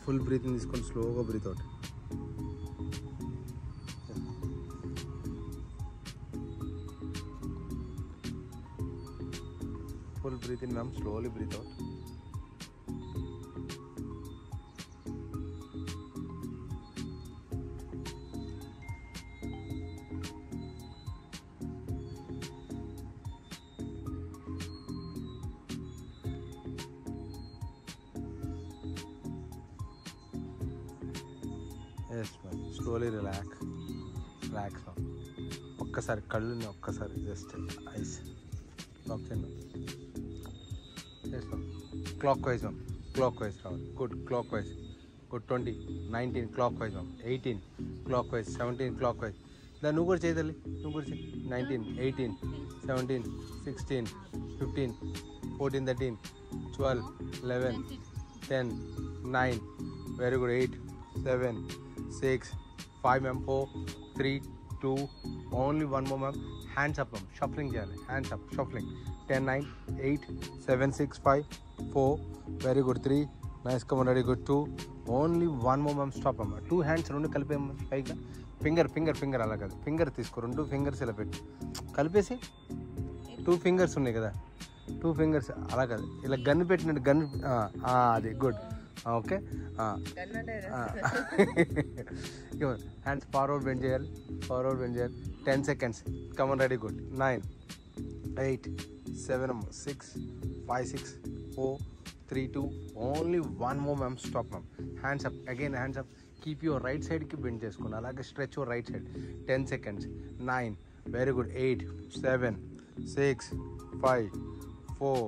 Full breathing తీసుకొని స్లోగా breath out. Full breath in ma'am, slowly breath out. Yes ma'am, slowly relax ma'am. ఒక్కసారి కళ్ళుని ఒక్కసారి just eyes lock చేయండి. Yes ma'am, clockwise ma'am, clockwise రావాలి. Good, clockwise. Good. 20, 19 clockwise ma'am, 18 clockwise, 17 clockwise. దాన్ని నువ్వు కూడా చేయదల్లి, నువ్వు కూడా చేయి. 19, 18, 17, 16, 15, 14, 13, 12, 11, 10, 9. Very good. 8, 7, 6, 5 ma'am, 4, 3, 2. Only 1 more ma'am. Hands up ma'am, shuffling చేయాలి. Hands up, shuffling. 10, 9, 8, 7, 6, 5, 4. Very good. 3. Nice. Come ready. Good. 2. Only 1 more ma'am. Stop అమ్మ. 2 hands రెండు కలిపే పైగా. ఫింగర్ అలా కాదు, ఫింగర్ తీసుకో. 2 ఫింగర్స్ ఇలా పెట్టి కలిపేసి. 2 ఫింగర్స్ ఉన్నాయి కదా, 2 ఫింగర్స్ అలా కాదు, ఇలా గన్ను పెట్టినట్టు గన్ను. అది good. Okay. Hands forward bend చేయాలి, 10 seconds. Come on ready. Good. 9, 8, 7, 6, 5, 6, 4, 3, 2. Only 1 more ma'am. Stop ma'am. Hands up again, hands up. Keep your right సైడ్కి బెండ్ చేసుకోండి, అలాగే stretch your right side. 10 seconds. 9. Very good. 8, 7, 6, 5, 4.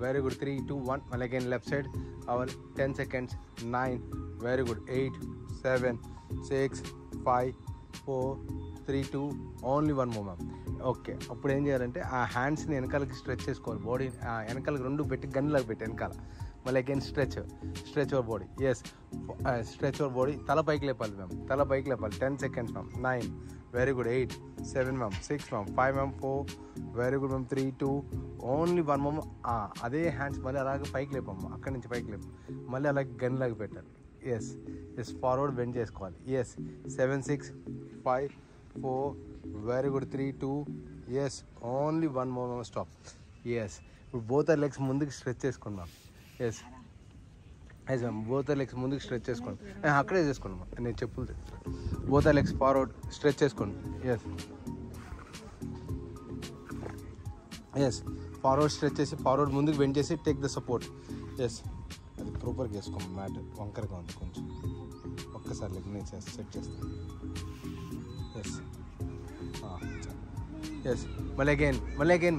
Very good. 3, 2, 1. మళ్ళీ again left side అవ్వాలి. 10 seconds. 9. Very good. 8, 7, 6, 5, 4, 3, 2. Only 1 more ma'am. Okay. అప్పుడు ఏం చేయాలంటే ఆ హ్యాండ్స్ని వెనకాలకి stretch చేసుకోవాలి. బాడీ వెనకాలకి 2 పెట్టి గన్లాగా పెట్టి వెనకాల. మళ్ళీ again stretch your body. Yes, stretch your body. తల పైకి లేపాలి మ్యామ్, తల పైకి లేపాలి. 10 seconds ma'am. 9. Very good. 8, 7 ma'am, 6 ma'am, 5 ma'am, 4. Very good ma'am. 3, 2. Only 1 more. అదే హ్యాండ్స్ మళ్ళీ అలాగే పైకి లేపమ్మ, అక్కడి నుంచి పైకి లేపు. మళ్ళీ అలాగే గన్లాగా పెట్టాలి. ఎస్, ఫార్వర్డ్ బెండ్ చేసుకోవాలి. 7, 6, 5, 4. Very good. 3, 2. Only 1 more ma'am. Stop. ఇప్పుడు బోత్ లెగ్స్ ముందుకు స్ట్రెచ్ చేసుకోండి ma'am. Yes ma'am, both legs ముందుకు స్ట్రెచ్ చేసుకోండి. అక్కడే చేసుకోండి మ్యామ్, నేను చెప్పులు. బోత్ లెగ్స్ ఫార్వర్డ్ స్ట్రెచ్ చేసుకోండి. ఫార్వర్డ్ స్ట్రెచ్ చేసి, ఫార్వర్డ్ ముందుకు బెండ్ చేసి, టేక్ ద సపోర్ట్. అది ప్రాపర్గా వేసుకోండి. మ్యాట్ వంకరగా ఉంది కొంచెం. ఒక్కసారి లెగ్ నేను సెట్ చేస్తాను. మళ్ళీ అగైన్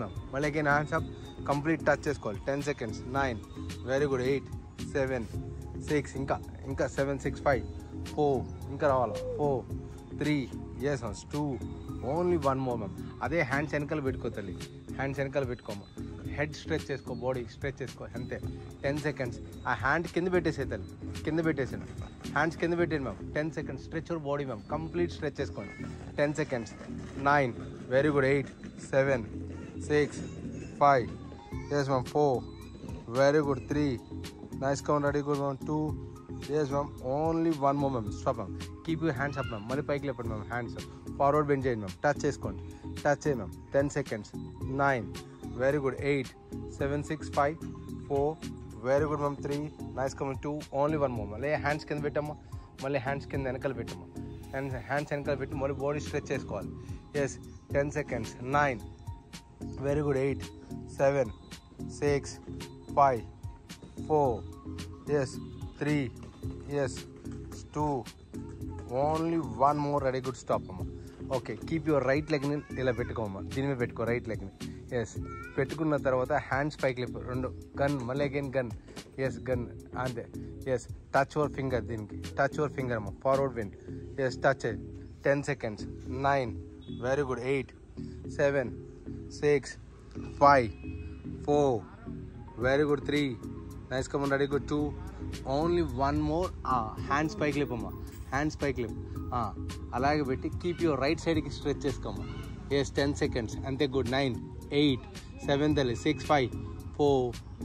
మ్యామ్, మళ్ళీ again hands up. Complete touch చేసుకోవాలి. 10 seconds. 9. Very good. 8, 7, 6. ఇంకా 7, 6, 5, 4. ఇంకా రావాలి. 4, 3. 2. Only 1 more ma'am. అదే హ్యాండ్స్ వెనకాల పెట్టుకో తల్లి, హ్యాండ్స్ వెనకాల పెట్టుకోమా. హెడ్ స్ట్రెచ్ చేసుకో, బాడీ స్ట్రెచ్ చేసుకో, అంతే. 10 seconds. ఆ హ్యాండ్ కింద పెట్టేసే తల్లి, కింద పెట్టేసాను. హ్యాండ్స్ కింద పెట్టాను ma'am. 10 seconds. Stretch your body ma'am, complete stretch చేసుకోండి. 10 seconds. 9. Very good. 8, 7, 6, 5. Ma'am. 4. Very good. 3. Nice. Come ready. Good ma'am. 2. Ma'am. Only 1 more ma'am. Stop ma'am. Keep you hands up ma'am. మళ్ళీ పైకి లేపండి ma'am. Hands forward bend చేయండి ma'am. Touch చేసుకోండి, touch చేయండి ma'am. 10 seconds. 9. Very good. 8, 7, 6, 5, 4. Very good ma'am. 3. Nice. Come. 2. Only 1 more. మళ్ళీ hands కింద పెట్టమ్మా, మళ్ళీ హ్యాండ్స్ కింద వెనకాల పెట్టమ్మా. హ్యాండ్స్ వెనకాల పెట్టి మళ్ళీ బాడీ స్ట్రెచ్ చేసుకోవాలి. 10 seconds. 9. Very good. 8, 7, 6, 5, 4. 3. 2. Only 1 more. Ready. Good. Stop అమ్మ. ఓకే. కీప్ యువర్ రైట్ లెగ్ని ఇలా పెట్టుకోమ్మా, దీని మీద పెట్టుకో రైట్ లెగ్ని. పెట్టుకున్న తర్వాత హ్యాండ్స్ పైకి లేపు. 2 గన్, మళ్ళీ అగైన్ గన్. గన్ అంతే. టచ్ యువర్ ఫింగర్, దీనికి టచ్ యువర్ ఫింగర్ అమ్మ. Forward bend. Touch. 10 seconds. 9. Very good. 8, 7, 6, 5, 4. Very good. 3. Nice. Come ready. Good. 2. Only 1 more. Hands పైకి లేపమ్మా, హ్యాండ్స్ పైకి లేపు. అలాగే పెట్టి కీప్ యువర్ రైట్ సైడ్కి స్ట్రెచ్ చేసుకోమ్మా. 10 seconds. అంతే. గుడ్. 9, 8, 7, 6, 5, 4,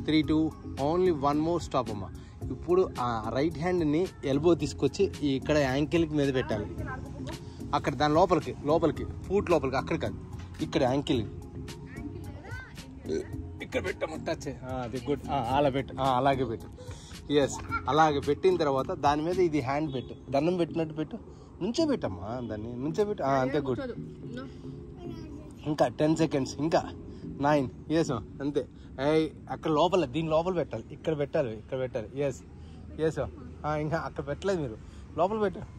3, 2. Only 1 more. స్టాప్ అమ్మా. ఇప్పుడు ఆ రైట్ హ్యాండ్ని ఎల్బో తీసుకొచ్చి ఇక్కడ యాంకిల్కి మీద పెట్టాలి. అక్కడ దాని లోపలికి ఫూట్ లోపలికి, అక్కడ కాదు, ఇక్కడ యాంకిల్ ఇక్కడ పెట్టాము. టచ్ అది గుడ్. అలా పెట్టు, అలాగే పెట్టు. ఎస్, అలాగే పెట్టిన తర్వాత దాని మీద ఇది హ్యాండ్ పెట్టు, దండం పెట్టినట్టు పెట్టు. నుంచో పెట్టమ్మా, దాన్ని నుంచో పెట్టు. అంతే, గుడ్. ఇంకా 10 seconds, ఇంకా 9. ఎస్ అంతే. అక్కడ లోపల, దీని లోపల పెట్టాలి, ఇక్కడ పెట్టాలి. ఎస్ ఇంకా అక్కడ పెట్టలేదు మీరు, లోపల పెట్టారు.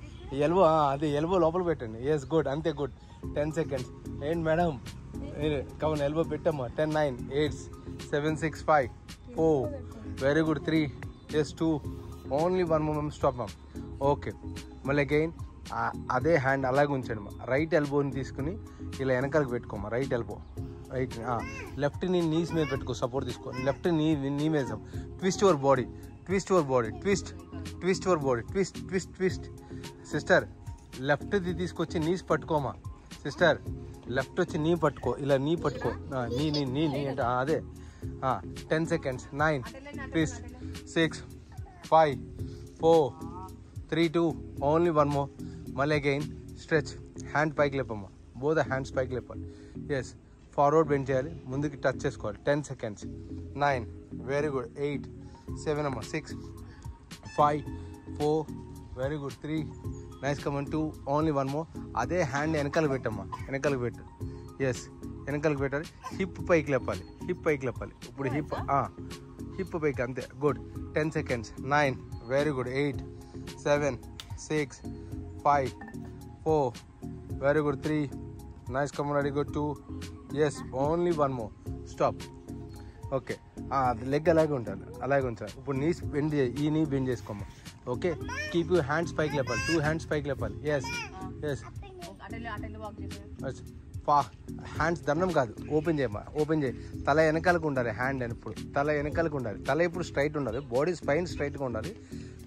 ఎల్బో, అది ఎల్బో లోపల పెట్టండి. ఎస్, గుడ్, అంతే, గుడ్. 10 seconds. ఏంటి మేడం, కమన్ ఎల్బో పెట్టమ్మా. 10, 9, 8, 7, 6, 5, 4, very good. 3, yes, 2, only 1 moment, stop ma'am. Okay, మళ్ళీ అగైన్ అదే హ్యాండ్ అలాగే ఉంచండి మా. రైట్ ఎల్బోని తీసుకుని ఇలా వెనకాలకి పెట్టుకోమా. రైట్ ఎల్బో, లెఫ్ట్ని నీస్ మీద పెట్టుకో, సపోర్ట్ తీసుకో. లెఫ్ట్ నీ మీద twist your body, twist your body, twist. Sister, లెఫ్ట్ది తీసుకొచ్చి నీస్ పట్టుకోమా. సిస్టర్, లెఫ్ట్ వచ్చి నీ పట్టుకో, ఇలా నీ పట్టుకో. నీ అంటే అదే. 10 seconds. 9, ట్విస్ట్. 6, 5, 4, 3, 2, only 1 more. మళ్ళీ అగైన్ స్ట్రెచ్. హ్యాండ్ పైకి లేపమ్మా, బోత్ హ్యాండ్స్ పైకి లేపాలి. ఎస్, ఫార్వర్డ్ బెండ్ చేయాలి, ముందుకి టచ్ చేసుకోవాలి. 10 seconds. 9, very good. 8, 7 అమ్మా. 6, 5, 4, very good. 3, nice, come on. 2, only 1 more. అదే హ్యాండ్ వెనకాలకు పెట్టమ్మా, వెనకాలకు పెట్టు. ఎస్, వెనకాలకు పెట్టాలి. హిప్ పైకి లేపాలి. ఇప్పుడు హిప్ పైకి, అంతే, good. 10 seconds. 9, very good. 8, 7, 6, 5, 4, very good. 3, nice, come on, ready, good. 2, yes, only 1 more, stop. Okay, leg అలాగే ఉంచాలి. ఇప్పుడు నీస్ బెండ్ చేయి, ఈ నీ బెండ్ చేసుకోమ్మా. ఓకే, కీప్ యూ హ్యాండ్స్ పైకి లేపాలి, 2 hands పైకి లేపాలి. ఎస్, హ్యాండ్స్ దండం కాదు, ఓపెన్ చేయి. తల వెనకాలకు ఉండాలి, హ్యాండ్ ఎప్పుడు తల వెనకాలకు ఉండాలి. తల ఎప్పుడు స్ట్రైట్ ఉండాలి, బాడీ స్పైన్ స్ట్రైట్గా ఉండాలి.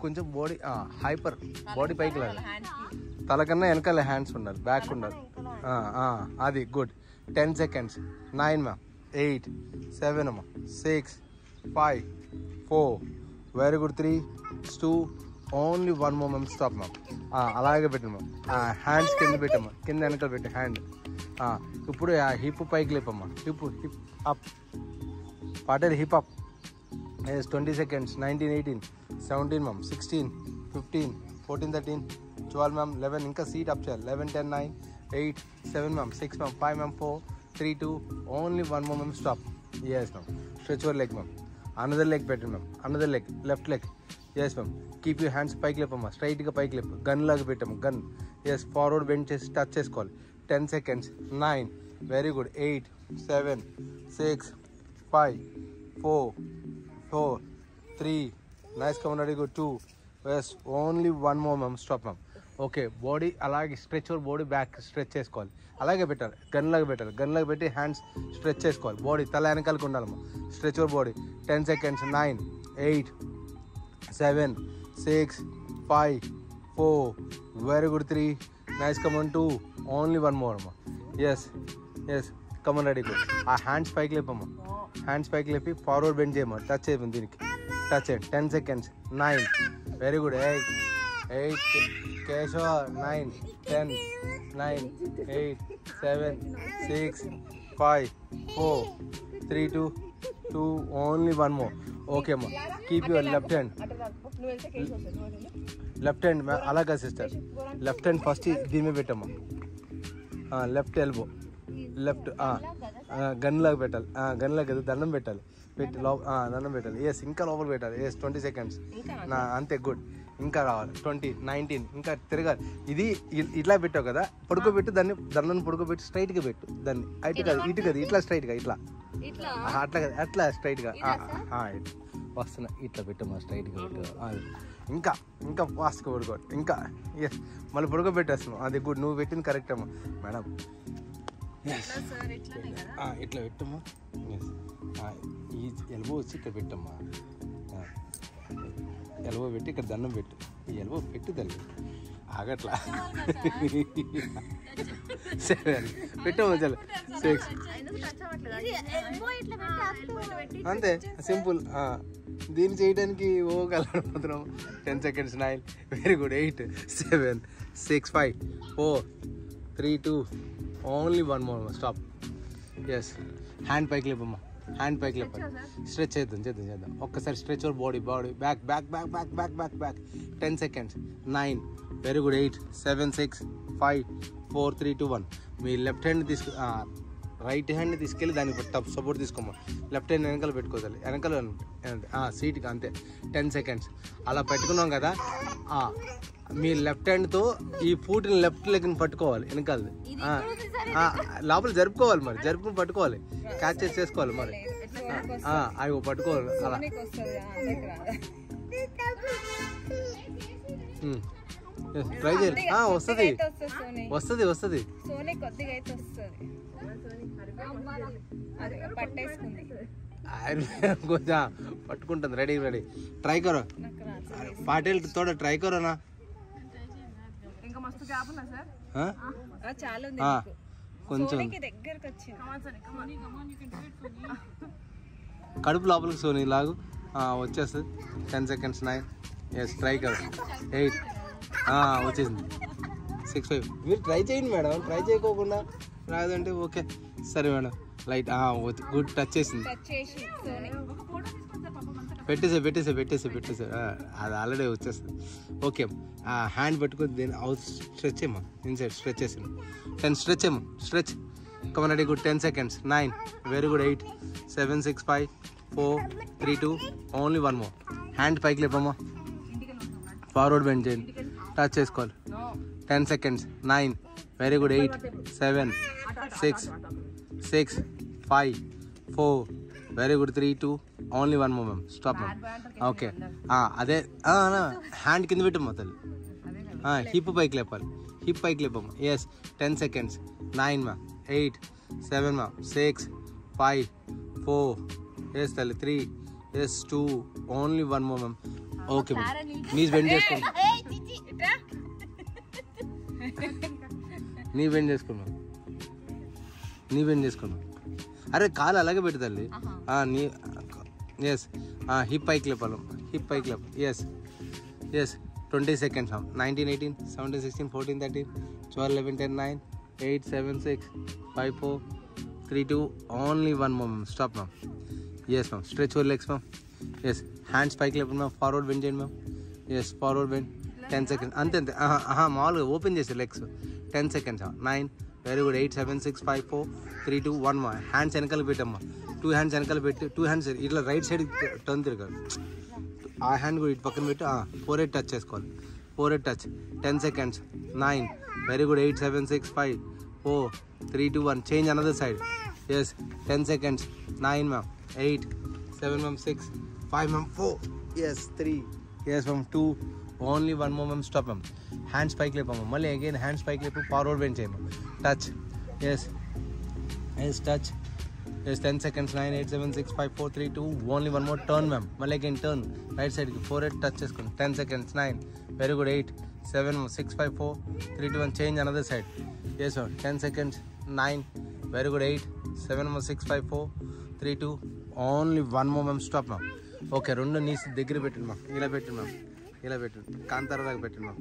కొంచెం బాడీ హైపర్, బాడీ పైకి లేదు, తల కన్నా వెనకాల హ్యాండ్స్ ఉండాలి, బ్యాక్ ఉండాలి. అది గుడ్. 10 seconds. 9 మ్యామ్. 8, 7 అమ్మా. 6, 5, 4, very good. 3, 2, only 1 more ma'am, stop ma'am. అలాగే పెట్టమ్మా. హ్యాండ్స్ కింద పెట్టమ్మా, కింద వెనకాల పెట్టి హ్యాండ్. ఇప్పుడు హిప్ పైకి లేపమ్మా. హిప్ అప్, పాటలు hip up. 20 seconds. 19, 18, 17 ma'am. 16, 15, 14, 13, 12 ma'am. 11, ఇంకా సీట్ అప్ చేయాలి. 11, 10, 9, 8, 7 ma'am. 6 ma'am. 5 ma'am. 4, 3, 2, only 1 more ma'am, stop. Yes ma'am. Stretch your leg ma'am. Another leg పెట్టండి ma'am. Another leg, left leg. Yes ma'am. Keep you hands పైకి లేపమ్మా, స్ట్రైట్గా పైకి లేపు. Gun లాగా పెట్టాము, గన్. ఎస్, ఫార్వర్డ్ బెండ్ చేసి టచ్ చేసుకోవాలి. 10 seconds. 9, very good. 8, 7, 6, 5, 4, 3, nice, come on, ready, good. 2, yes, only 1 more ma'am, stop ma'am. Okay, body అలాగే stretch your body, back stretch చేసుకోవాలి. అలాగే పెట్టాలి, గన్ లాగా పెట్టి హ్యాండ్స్ స్ట్రెచ్ చేసుకోవాలి. బాడీ తల వెనకాలకు ఉండాలమ్మా. Stretch your body. 10 seconds. 9, 8, 7, 6, 5, 4, very good. 3, nice, come on. 2, only 1 more అమ్మా. Yes, come on, ready, good. Hands పైకి లేపమ్మా. హ్యాండ్స్ పైకి లేపి ఫార్వర్డ్ బెండ్ చేయమ్మా. టచ్ అయిపోయింది, దీనికి టచ్ చేయండి. 10 seconds. 9, very good. 8, Keshava. 9, 10, 9, 8, 7, 6, 5, 4, 3, 2, only 1 more. Okay అమ్మా. Keep your left hand. అలాగా సిస్టర్, లెఫ్ట్ హ్యాండ్ ఫస్ట్ దీని మీద పెట్టమ్మా. లెఫ్ట్ ఎల్బో, లెఫ్ట్ గన్ లాగా పెట్టాలి. గన్ లాగా దండం పెట్టాలి, దండం పెట్టాలి. ఎస్, ఇంకా లోపల పెట్టాలి. Yes, 20 seconds. అంతే, గుడ్. ఇంకా రావాలి. 20, 19, ఇంకా తిరగాలి. ఇది ఇట్లా పెట్టావు కదా, పడుకోబెట్టు దాన్ని, దండం పడుకోబెట్టి స్ట్రైట్గా పెట్టు దాన్ని. ఇటు కాదు, ఇట్లా స్ట్రైట్గా, ఇట్లా అట్లా కదా, అట్లా స్ట్రైట్గా వస్తున్నా. ఇట్లా పెట్టమ్మా, స్ట్రైట్గా పెట్టు. ఇంకా ఫాస్ట్గా పడుకోవాలి. ఇంకా ఎస్, మళ్ళీ పడుకోబెట్టేస్తున్నావు. అది గుడ్, నువ్వు పెట్టింది కరెక్ట్ అమ్మా. మేడం, ఇట్లా పెట్టమ్మా. ఎస్, ఈ ఎల్బో వచ్చి ఇక్కడ పెట్టమ్మా. ఎల్బో పెట్టి ఇక్కడ దండం పెట్టు. ఈ ఎల్బో పెట్టు తల్లి. ఆగట్లా 7 పెట్టాము చాలు 6 అంతే సింపుల్. దీన్ని చేయడానికి ఓ కలపడం 10 seconds 9 very good 8 7 6 5 4 3 2 only 1 more stop. Yes hand పైకి లేపమ్మా, హ్యాండ్ పైకి లేపాలి. స్ట్రెచ్ చేద్దాం ఒక్కసారి stretch our body back 10 seconds 9 very good 8 7 6 5 4 3 2 1. మీ లెఫ్ట్ హ్యాండ్ రైట్ హ్యాండ్ని తీసుకెళ్ళి దానికి సపోర్ట్ తీసుకోమా. లెఫ్ట్ హ్యాండ్ వెనకాల పెట్టుకోవాలి, వెనకాల సీట్కి అంతే 10 seconds అలా పెట్టుకున్నాం కదా. మీ లెఫ్ట్ హ్యాండ్తో ఈ ఫూట్ని లెఫ్ట్ లెగ్ని పట్టుకోవాలి, వెనకాల లోపల జరుపుకోవాలి, మరి జరుపుకుని పట్టుకోవాలి, క్యాచ్ చేసుకోవాలి. మరి అవి పట్టుకోవాలి అలా. ట్రై చేయాలి, వస్తుంది కొంచెం పట్టుకుంటుంది. రెడీ ట్రై కరో పాటిల్ తోడ ట్రై కరో నా కొంచెం కడుపు లోపలికి సోని లాగు వచ్చేస్తుంది. 10 seconds 9 ఎస్ ట్రై కరో 8 వచ్చేసింది 6 5. మీరు ట్రై చేయండి మేడం, ట్రై చేయకోకుండా రాదంటే ఓకే సరే మేడం. లైట్ గుడ్ టచ్ చేసింది. పెట్టేసే అది ఆల్రెడీ వచ్చేస్తుంది. ఓకే హ్యాండ్ పెట్టుకుని దీన్ని అవుట్ స్ట్రెచ్ ఏమో ఇన్సైడ్ స్ట్రెచ్ చేసింది. 10 స్ట్రెచ్ ఏమో stretch come on ready good 10 seconds 9 very good 8 7 6 5 4 3 2 only 1 more. Hand పైకి లేపమ్మా, ఫార్వర్డ్ బెండ్ చేయండి, టచ్ చేసుకోవాలి. 10 seconds 9 very good 8 7 6 6 5 4 very good 3 2 only 1 more ma'am. Stop ma'am. Okay అదే hand కింద పెట్టమ్మా తల్లి. హిప్ పైకి లేపాలి, హిప్ పైకి లేపమ్మా. Yes 10 seconds 9 ma'am 8 7 ma'am 6 5 4 yes తల్లి 3 yes 2 only 1 more ma'am. Okay ma'am. Knees bend చేసుకోండి, నీ బెండ్ చేసుకున్నాం. అరే కాలు అలాగే పెట్టు తల్లి. నీ ఎస్ హిప్ పైకి లేపాలి, హిప్ పైకి లేపాలి. Yes 20 seconds 19 18 17 16 14 13 12 11 10 9 8 7 6 5 4 3 2 only 1 more ma'am. Stop ma'am. Yes ma'am. Stretch your legs ma'am. Yes hands పైకి లేపండి మ్యామ్, ఫార్వర్డ్ బెండ్ చేయండి ma'am. Yes forward bend 10 seconds అంతే మామూలుగా ఓపెన్ చేసే legs 10 seconds 9 very good 8 7 6 5 4 3 2 1 more. Hands వెనకాల పెట్టమ్మా, 2 hands వెనకాల పెట్టి 2 hands ఇట్లా రైట్ సైడ్ టర్న్ తిరగాలి. ఆ హ్యాండ్ కూడా ఇటు పక్కన పెట్టి 4 8 టచ్ చేసుకోవాలి. 4 8 touch 10 seconds 9 very good 8 7 6 5 4 3 2 1 change another side. Yes 10 seconds 9 ma'am 8 7 ma'am 6 5 ma'am 4 yes 3 yes ma'am 2 only 1 more ma'am. Stop ma'am. Hands పైకి లేపమ్మా, మళ్ళీ అగైన్ హ్యాండ్స్ పైకి లేపు, ఫార్వర్డ్ బెండ్ చేయమ్మా, touch. Yes touch. Yes 10 seconds 9 8 7 6 5 4 3 2 only 1 more. Turn ma'am, మళ్ళీ again turn right సైడ్కి 4 8 touch చేసుకోండి. 10 seconds 9 very good 8 7 6 5 4 3 2 1 change another side. Yes 10 seconds 9 very good 8 7 6 5 4 3 2 only 1 more ma'am. Stop ma'am. Okay 2 knees దగ్గర పెట్టండి ma'am, ఇలా పెట్టండి ma'am, ఇలా పెట్టండి, కాంతారాగా పెట్టండి మ్యామ్.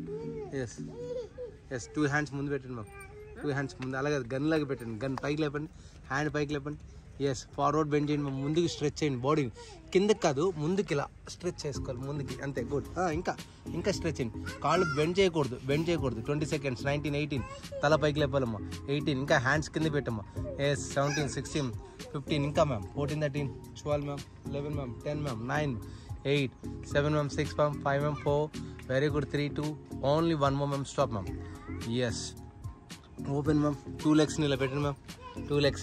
ఎస్ 2 hands ముందు పెట్టండి మ్యామ్, 2 hands ముందు అలాగే గన్ లాగా పెట్టండి. గన్ పైకి లేపండి, హ్యాండ్ పైకి లేపండి. ఎస్ ఫార్వర్డ్ బెండ్ చేయండి మ్యామ్, ముందుకు స్ట్రెచ్ చేయండి, బాడీని కిందకి కాదు ముందుకు ఇలా స్ట్రెచ్ చేసుకోవాలి ముందుకి, అంతే గుడ్. ఇంకా స్ట్రెచ్ చేయండి, కాళ్ళు బెండ్ చేయకూడదు 20 seconds 19 18 తల పైకి లేపాలమ్మా. 18 ఇంకా హ్యాండ్స్ కింద పెట్టమ్మా. ఎస్ 17 16 15 ఇంకా ma'am 14 13 12 ma'am 11 ma'am 10 ma'am 9 8 7 ma'am 6 ma'am 5 ma'am 4 very good 3 2 only 1 more ma'am. Stop ma'am. Yes open ma'am, 2 legs ఇలా పెట్టండి ma'am, 2 legs.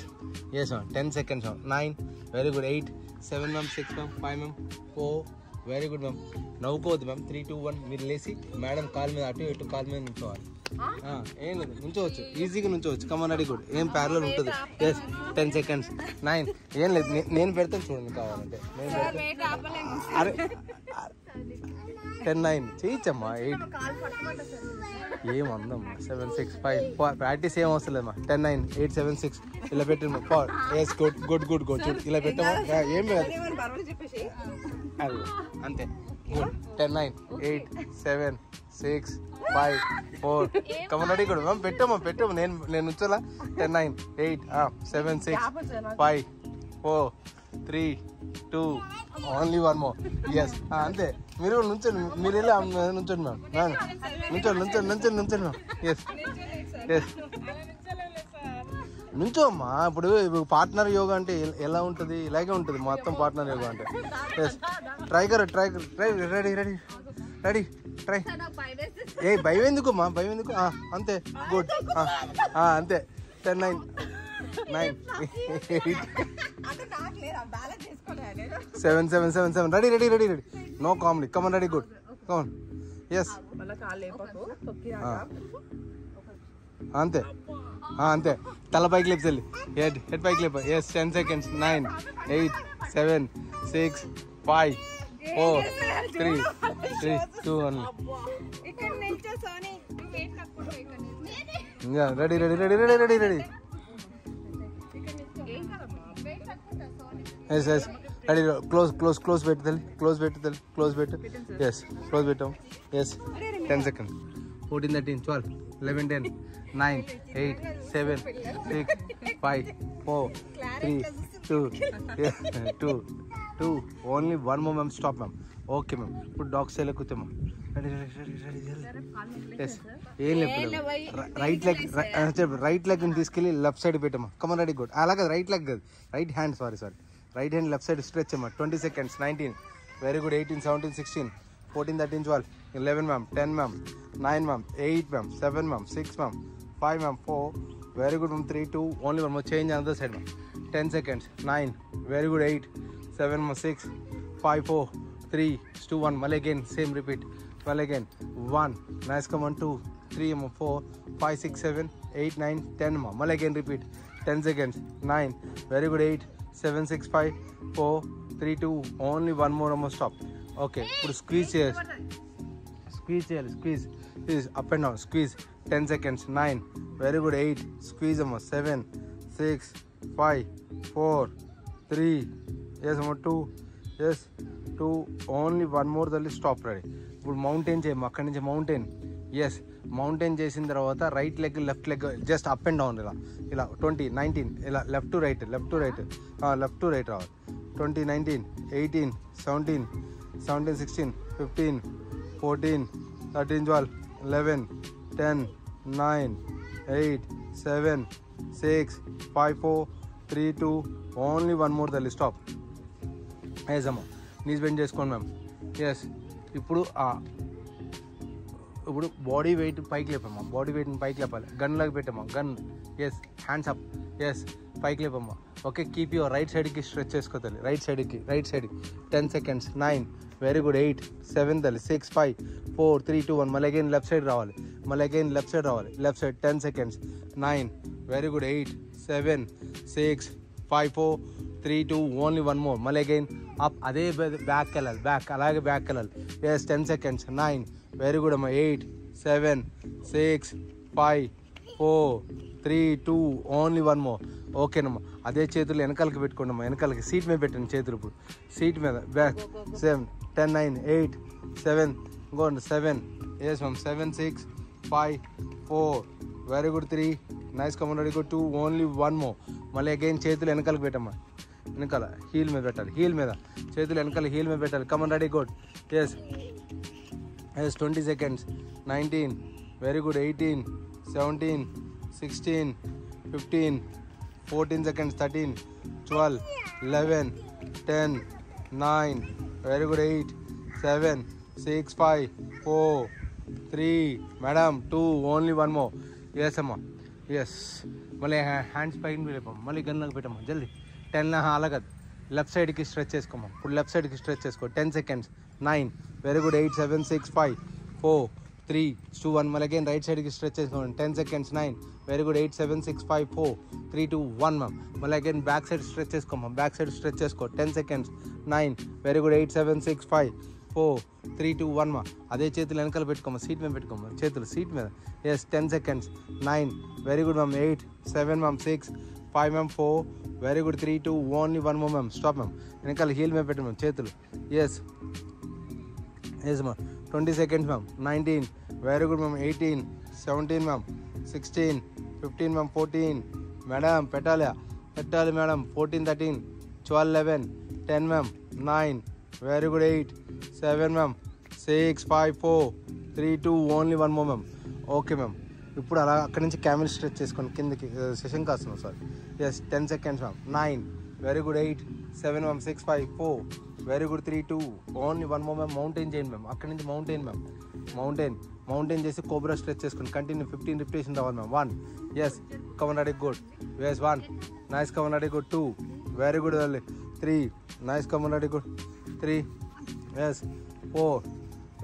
Yes ma'am 10 seconds 9 very good 8 7 ma'am 6 ma'am 5 ma'am 4 very good ma'am. నవ్వుకోవద్దు ma'am. 3 2 1 మీరు లేచి madam కాలు మీద అటు ఇటు కాలు మీద నుంచోవాలి. ఏం లేదు నుంచోవచ్చు, ఈజీగా నుంచోవచ్చు. Come on ready good. ఏం ప్యారలల్ ఉంటుంది. ఎస్ 10 seconds 9 ఏం లేదు నేను పెడతాను చూడండి కావాలంటే. నేను అరే 10 9 చేయించమ్మా. 8 ఏం అందం 7 6 5 ప్రాక్టీస్ ఏం అవసరం లేదమ్మా 10 9 8 7 6 ఇలా పెట్టమ్మా 4 yes good good good good చూడు ఇలా పెట్టమ్మా ఏం లేదు అది అంతే good 10 9 8 7 6 5 4 come on ready good ma'am పెట్టమ్మా నేను ఉంచాలా 10 9 8 7 6 5 4 3 2 ఓన్లీ 1 మోర్ ఎస్ అంతే మీరు నుంచండి మీరు వెళ్ళి నుంచండి మ్యామ్ నుంచండి మ్యామ్ ఎస్ ఎస్ నుంచో అమ్మా ఇప్పుడు పార్ట్నర్ యోగా అంటే ఎలా ఉంటుంది ఇలాగే ఉంటుంది మొత్తం పార్ట్నర్ యోగా అంటే yes try ready ready ready try ఏ భయం ఎందుకు అమ్మా భయం ఎందుకు అంతే గుడ్ అంతే 10 9 9 8 7 7 7 7 ready no comedy come on ready good come on yes అంతే అంతే తల పైకి లేపు చెల్లి హెడ్ పైకి లేపు yes 10 seconds 9 8 7 6 5 4 3 2 1 ready yes yes ready close పెట్టు తల్లి క్లోజ్ పెట్టు ఎస్ క్లోజ్ పెట్టాం yes 10 seconds 14 13 12 11 10 9 8 7 6 5 4 3 2 only 1 more ma'am stop ma'am okay ma'am ఇప్పుడు డాగ్ స్టైల్ ఎక్కుతాం మ్యామ్ రెడీ ఎస్ ఏం లేదు రైట్ లెగ్ తీసుకెళ్ళి లెఫ్ట్ సైడ్ పెట్టమ్మా కమన్ రెడీ గుడ్ అలాగే రైట్ లెగ్ కాదు right hand sorry right hand left side stretch అమ్మా 20 seconds 19 very good 18 17 16 14 13 12 11 ma'am 10 ma'am 9 ma'am 8 ma'am 7 ma'am 6 ma'am 5 ma'am 4 very good ma'am 3 2 only 1 more change another side ma'am 10 seconds 9 very good 8 7 ma'am 6 5 4 3 2 1 మళ్ళీ again same repeat మళ్ళీ again 1 nice come on 2 3 4 5 6 7 8 9 10 ma'am మళ్ళీ again repeat 10 seconds 9 very good 8 7 6 5 4 3 2 only 1 more stop okay ఇప్పుడు squeeze చేయాలి squeeze up and down squeeze 10 seconds 9 very good 8 squeeze అమ్మ 7 6 5 4 3 yes అమ్మ 2 yes 2 only 1 more తల్లి stop ready ఇప్పుడు mountain చేయమ్మా అక్కడి నుంచి మౌంటైన్ చేసిన తర్వాత right leg left leg just up and down ఇలా 20 19 ఇలా లెఫ్ట్ టు రైట్ రావాలి 20 19 18 17 16 15 14 13 12 11 10 9 8 7 6 5 4 3 2 ఓన్లీ 1 more తల్లి స్టాప్ ఎస్ అమ్మా నీస్ బెండ్ చేసుకోండి మ్యామ్ ఎస్ ఇప్పుడు బాడీ వెయిట్ పైకి లేపమ్మా బాడీ వెయిట్ని పైకి లేపాలి గన్ లాగా పెట్టమ్మా gun yes hands up yes పైకి లేపమ్మా ఓకే కీప్ యువర్ రైట్ సైడ్కి స్ట్రెచ్ చేసుకోవాలి రైట్ సైడ్కి 10 seconds 9 వెరీ గుడ్ 8 7 తల్లి 6 5 4 3 2 1 మళ్ళీ అగైన్ లెఫ్ట్ సైడ్ రావాలి left side 10 seconds 9 very good 8 7 6 5 4 3 2 only 1 more మళ్ళీ అగైన్ అప్ అదే బ్యాక్ వెళ్ళాలి ఎస్ 10 seconds 9 వెరీ గుడ్ అమ్మా 8 7 6 5 4 3 2 ఓన్లీ 1 more ఓకేనమ్మా అదే చేతులు వెనకాలకి పెట్టుకోండి అమ్మా వెనకాలకి సీట్ మీద పెట్టండి చేతులు ఇప్పుడు సీట్ మీద బ్యాక్ 7 10 9 8 7 ఇంకోండి 7 yes ma'am 7 6 5 4 very good 3 nice come on ready good 2 only 1 more మళ్ళీ అగైన్ చేతులు వెనకాలకి పెట్టమ్మా వెనకాల హీల్ మీద పెట్టాలి చేతులు వెనకాల హీల్ మీద పెట్టాలి come on ready good yes 20 seconds 19 very good 18 17 16 15 14 seconds 13 12 11 10 9 very good 8 7 6 5 4 3 madam 2 only 1 more yes అమ్మా ఎస్ మళ్ళీ హ్యాండ్స్ పైన లేపమ్మా మళ్ళీ గన్లకు పెట్టమ్మా జల్దీ 10 అలాగ లెఫ్ట్ సైడ్కి స్ట్రెచ్ చేసుకోమ్మా ఇప్పుడు లెఫ్ట్ సైడ్కి స్ట్రెచ్ చేసుకో 10 seconds 9 వెరీ గుడ్ 8 7 6 5 4 3 2 1 మళ్ళీ అగైన్ రైట్ సైడ్కి స్ట్రెచ్ చేసుకోండి 10 seconds 9 వెరీ గుడ్ 8 7 6 5 4 3 2 1 మ్యామ్ మళ్ళీ అగైన్ బ్యాక్ సైడ్ స్ట్రెచ్ చేసుకోమ్మా 10 seconds 9 వెరీ గుడ్ 8 7 6 5 4 3 2 1 మా అదే చేతులు వెనకాల పెట్టుకోమా సీట్ మీద పెట్టుకోమా చేతులు సీట్ మీద yes 10 seconds 9 very good ma'am 8 7 ma'am 6 5 ma'am 4 very good 3 2 only 1 more ma'am stop ma'am వెనకాల హీల్ మీద పెట్టు మ్యామ్ చేతులు yes ma'am 20 seconds ma'am 19 very good ma'am 18 17 ma'am 16 15 ma'am 14 madam పెట్టాలి madam 14 13 12 11 10 ma'am 9 very good 8 7 ma'am 6 5 4 3 2 only 1 more ma'am okay ma'am ఇప్పుడు అలా అక్కడి నుంచి camel stretch చేసుకొని కిందకి సెషన్ కాస్తున్నాం sir yes 10 seconds ma'am 9 very good 8 7 ma'am 6 5 4 very good 3 2 only 1 more ma'am mountain చేయండి ma'am అక్కడి నుంచి మౌంటైన్ చేసి కోబ్రా స్ట్రెచ్ చేసుకొని కంటిన్యూ 15 రిపిటేషన్ రావాలి ma'am 1 yes come on ready good yes 1 nice come on ready good 2 very good 3 nice come on ready good 3 yes 4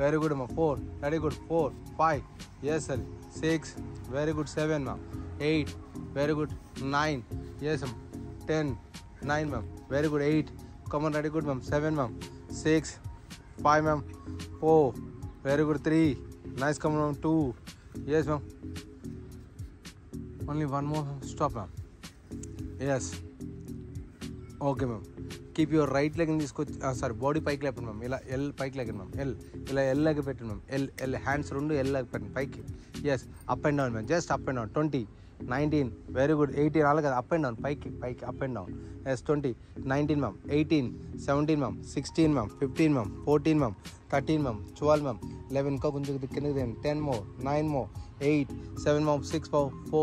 very good ma'am 4 ready good 4 5 yes sir 6 very good 7 ma'am 8 very good 9 yes ma'am 10 9 ma'am very good 8 come on ready good ma'am 7 ma'am 6 5 ma'am 4 very good 3 nice come on ma'am 2 yes ma'am only 1 more stop ma'am yes okay ma'am keep your right leg తీసుకొచ్చి sorry body పైకి లేపండి ma'am ఇలా L పైకి లేకండి ma'am ఇలా L లాగా పెట్టండి ma'am L hands రెండు L లాగా పెట్టండి పైకి yes up and down ma'am just up and down 20 19 very good 18 అలాగే అప్ అండ్ డౌన్ పైకి up and down yes 20 19 ma'am 18 17 ma'am 16 ma'am 15 ma'am 14 ma'am 13 ma'am 12 ma'am 11 ఇంకా కొంచెం కిందకి 10 మోర్ 9 మోర్ 8 7 మ్యామ్ 6 4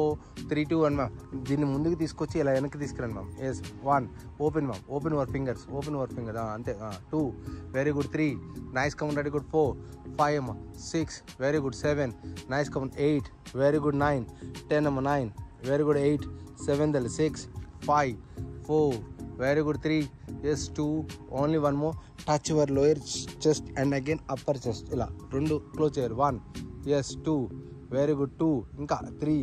3 2 1 మ్యామ్ దీన్ని ముందుకు తీసుకొచ్చి ఇలా వెనక్కి తీసుకురండి ma'am yes 1 open ma'am open your fingers అంతే 2 very good 3 nice come on ready good 4 5 6 very good 7 nice come on 8 very good 9 10 9 very good 8 7 6 5 4 very good 3 yes 2 only 1 more touch your lower chest and again upper chest ఇలా రెండు close చేయరు 1 yes 2 very good 2 ఇంకా 3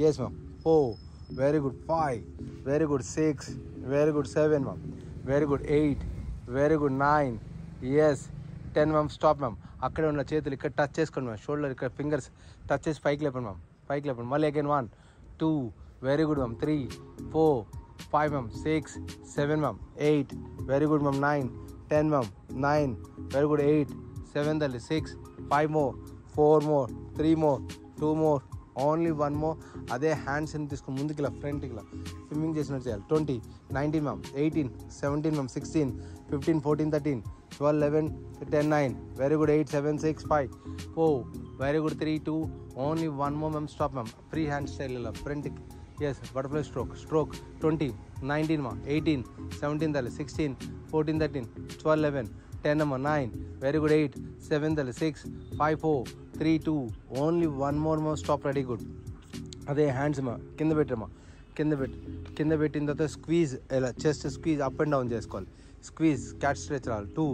yes ma'am 4 very good 5 very good 6 very good 7 ma'am very good 8 very good 9 yes 10 ma'am stop ma'am అక్కడే ఉన్న చేతులు ఇక్కడ touch చేసుకోండి ma'am shoulder ఇక్కడ ఫింగర్స్ టచ్ చేసి పైకి లేపండి మ్యామ్ మళ్ళీ again 1 2 very good ma'am 3 4 5 ma'am 6 7 ma'am 8 very good ma'am 9 10 ma'am 9 very good 8 7 6 5 more 4 more 3 more 2 more only 1 more అదే హ్యాండ్స్ని తీసుకుని ముందుకు ఇలా ఫ్రంట్కి ఇలా స్విమ్మింగ్ చేసినట్టు చేయాలి 20 19 ma'am 18 17 ma'am 16 15 14 13 12 11 10 9 very good 8 7 6 5 4 very good 3 2 only 1 more ma'am stop ma'am free hand style ఇలా ఫ్రంట్కి ఎస్ బటర్ఫ్లై స్ట్రోక్ 20 19 మా 18 17 16 14 13 12 11 10 అమ్మా 9 very good 8 7 6 5 4 3 2 only 1 more stop ready good అదే హ్యాండ్స్ మా కింద పెట్టిన తర్వాత స్క్వీజ్ ఇలా chest squeeze up and down చేసుకోవాలి స్క్వీజ్ క్యాట్ స్ట్రెచ్ రావాలి 2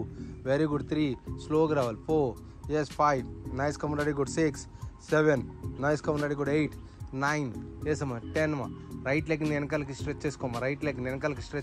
వెరీ గుడ్ 3 స్లోగా రావాలి 4 yes 5 nice come ready good 6 7 nice come ready good 8 9 yes అమ్మా 10 అమ్మా రైట్ లెగ్ని వెనకాలకి స్ట్రెచ్ చేసుకోమా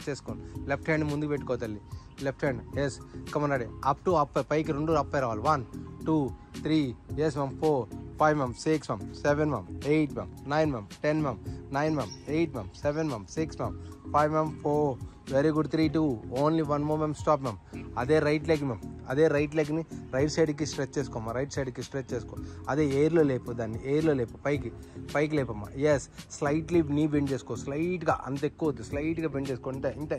చేసుకోండి లెఫ్ట్ హ్యాండ్ ముందుకు పెట్టుకో తల్లి left hand yes come on ready up to up పైకి రెండు అప్పే రావాలి 1 2 3 yes ma'am 4 5 ma'am 6 ma'am 7 ma'am 8 ma'am 9 ma'am 10 ma'am 9 ma'am 8 ma'am 7 ma'am 6 ma'am 5 ma'am 4 very good 3 2 only 1 more ma'am stop ma'am అదే right లెగ్ని right సైడ్కి స్ట్రెచ్ చేసుకోమ్మా అదే ఎయిర్లో లేపు పైకి లేపమ్మా ఎస్ స్లైట్లీ నీ బెండ్ చేసుకో స్లైట్గా అంత ఎక్కువ వద్దు స్లైట్గా బెండ్ చేసుకో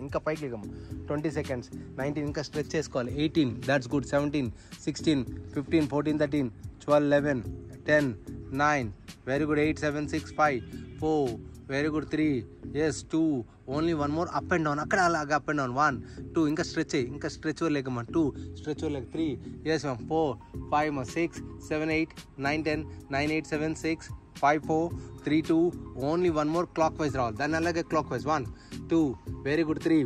ఇంకా పైకి లేకమ్మా 20 seconds 19 ఇంకా స్ట్రెచ్ చేసుకోవాలి 18 that's good 17 16 15 14 13 12 11 10 9 very good 8 7 6 5 4 very good 3 yes 2 only 1 more up and down అక్కడ అలాగా అప్ అండ్ డౌన్ 1 2 ఇంకా స్ట్రెచ్ లేకమ్మా 2 stretch 3 yes ma'am 4 5 6 7 8 9 10 9 8 7 6 5 4 3 2 only 1 more clock wise రావాలి దాన్ని అలాగే clock wise 1 2 very good 3